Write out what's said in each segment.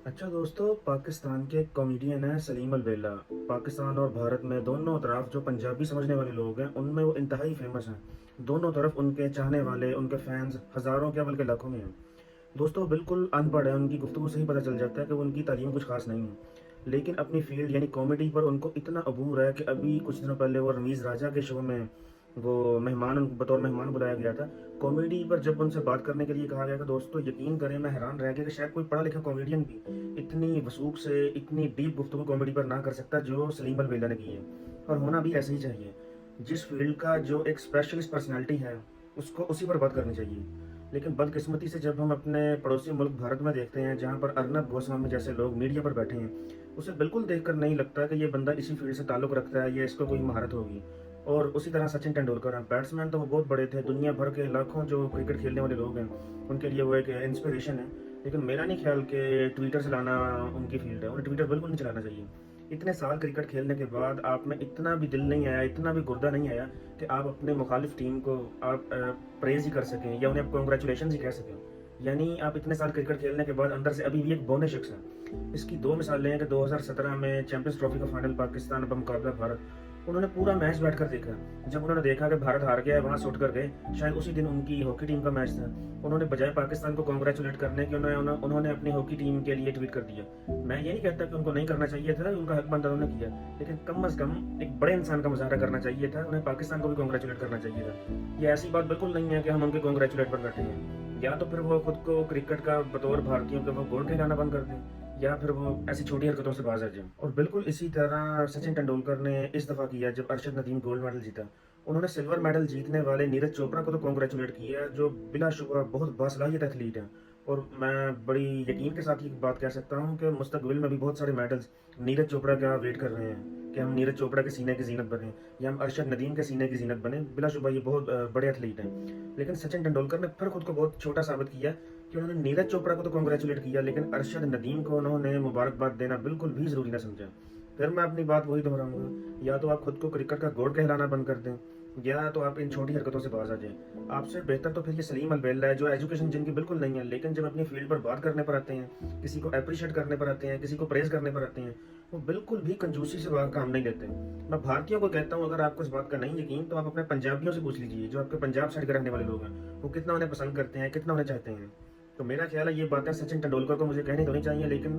अच्छा दोस्तों, पाकिस्तान के एक कॉमेडियन हैं सलीम अलवेला। पाकिस्तान और भारत में दोनों तरफ जो पंजाबी समझने वाले लोग हैं उनमें वो इंतहाई फेमस हैं। दोनों तरफ उनके चाहने वाले, उनके फैंस हज़ारों क्या बल्कि लाखों में हैं। दोस्तों बिल्कुल अनपढ़ है, उनकी गुफ्तगू से ही पता चल जाता है कि वो उनकी तालीम कुछ खास नहीं है, लेकिन अपनी फील्ड यानी कॉमेडी पर उनको इतना अबूर है कि अभी कुछ दिनों पहले वो रमीज़ राजा के शो में वो बतौर मेहमान बुलाया गया था। कॉमेडी पर जब उनसे बात करने के लिए कहा गया, तो दोस्तों यकीन करें मैं हैरान रह गया कि शायद कोई पढ़ा लिखा कॉमेडियन भी इतनी वसूख से इतनी डीप गुफ्तगू कॉमेडी पर ना कर सकता जो सलीम अलवेला ने की है। और होना भी ऐसे ही चाहिए। जिस फील्ड का जो एक स्पेशलिस्ट पर्सनैलिटी है उसको उसी पर बात करनी चाहिए। लेकिन बदकिस्मती से जब हम अपने पड़ोसी मुल्क भारत में देखते हैं, जहाँ पर अर्नब गोस्वामी जैसे लोग मीडिया पर बैठे हैं, उसे बिल्कुल देखकर नहीं लगता कि ये बंदा इसी फील्ड से ताल्लुक़ रखता है या इसको कोई महारत होगी। और उसी तरह सचिन तेंदुलकर हैं, बैट्समैन तो वो बहुत बड़े थे, दुनिया भर के लाखों जो क्रिकेट खेलने वाले लोग हैं उनके लिए वो एक इंस्पिरेशन है। लेकिन मेरा नहीं ख्याल कि ट्विटर चलाना उनकी फील्ड है, उन्हें ट्विटर बिल्कुल नहीं चलाना चाहिए। इतने साल क्रिकेट खेलने के बाद आप में इतना भी दिल नहीं आया, इतना भी गुर्दा नहीं आया कि आप अपने मुखालिफ टीम को आप प्रेज़ ही कर सकें या उन्हें आप कॉन्ग्रेचुलेशन ही कह सकें। यानी आप इतने साल क्रिकेट खेलने के बाद अंदर से अभी भी एक बौने शख्स हैं। इसकी दो मिसालें हैं कि 2017 में चैंपियंस ट्रॉफी का फाइनल पाकिस्तान बमुकाबला भारत, उन्होंने पूरा मैच बैठकर देखा। जब उन्होंने देखा कि भारत हार गया है, वहाँ से उठ कर गए। शायद उसी दिन उनकी हॉकी टीम का मैच था। उन्होंने बजाय पाकिस्तान को कॉन्ग्रेचुलेट करने के उन्होंने अपनी हॉकी टीम के लिए ट्वीट कर दिया। मैं ये नहीं कहता कि उनको नहीं करना चाहिए था, उनका हक बनता उन्होंने किया, लेकिन कम अज़ कम एक बड़े इंसान का मुजाहरा करना चाहिए था, उन्हें पाकिस्तान को भी कॉन्ग्रेचुलेट करना चाहिए था। ये ऐसी बात बिल्कुल नहीं है कि हम उनके कॉन्ग्रेचुलेट पर बैठे हैं। या तो फिर वो खुद को क्रिकेट का बतौर भारतीयों के वो गोल्ड खिलाना बंद कर दें, या फिर वो ऐसी छोटी हरकतों से बाज आ जाए। और बिल्कुल इसी तरह सचिन तेंदुलकर ने इस दफ़ा किया जब अरशद नदीम गोल्ड मेडल जीता। उन्होंने सिल्वर मेडल जीतने वाले नीरज चोपड़ा को तो कॉन्ग्रेचुलेट किया, जो बिलाशुबह बहुत बासलाहियत एथलीट हैं। और मैं बड़ी यकीन के साथ ये बात कह सकता हूँ कि मुस्तकबिल में भी बहुत सारे मेडल्स नीरज चोपड़ा का वेट कर रहे हैं कि हम नीरज चोपड़ा के सीने की जीनत बने या हम अरशद नदीम के सीने की जीनत बने। बिलाशुबह ये बहुत बड़े एथलीट हैं। लेकिन सचिन तेंदुलकर ने फिर खुद को बहुत छोटा साबित किया कि उन्होंने नीरज चोपड़ा को तो कॉन्ग्रेचुलेट किया, लेकिन अरशद नदीम को उन्होंने मुबारकबाद देना बिल्कुल भी ज़रूरी ना समझा। फिर मैं अपनी बात वही दोहराऊंगा, या तो आप खुद को क्रिकेट का गॉड कहलाना बंद कर दें, या तो आप इन छोटी हरकतों से बाज आ जाएं। आपसे बेहतर तो फिर ये सलीम अलवेला है, जो एजुकेशन जिनकी बिल्कुल नहीं है, लेकिन जब अपनी फील्ड पर बात करने पर आते हैं, किसी को अप्रिशिएट करने पर आते हैं, किसी को प्रेज करने पर आते हैं, वो बिल्कुल भी कंजूसी से काम नहीं लेते। मैं भारतीयों को कहता हूँ, अगर आपको इस बात का नहीं यकीन तो आप अपने पंजाबियों से पूछ लीजिए, जो आपके पंजाब साइड के रहने वाले लोग हैं, वो कितना उन्हें पसंद करते हैं, कितना उन्हें चाहते हैं। तो मेरा ख्याल है ये बातें सचिन तेंदुलकर को मुझे कहनी तो नहीं चाहिए, लेकिन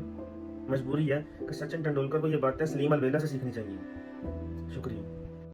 मजबूरी है कि सचिन तेंदुलकर को ये बातें सलीम अलवेला से सीखनी चाहिए। शुक्रिया।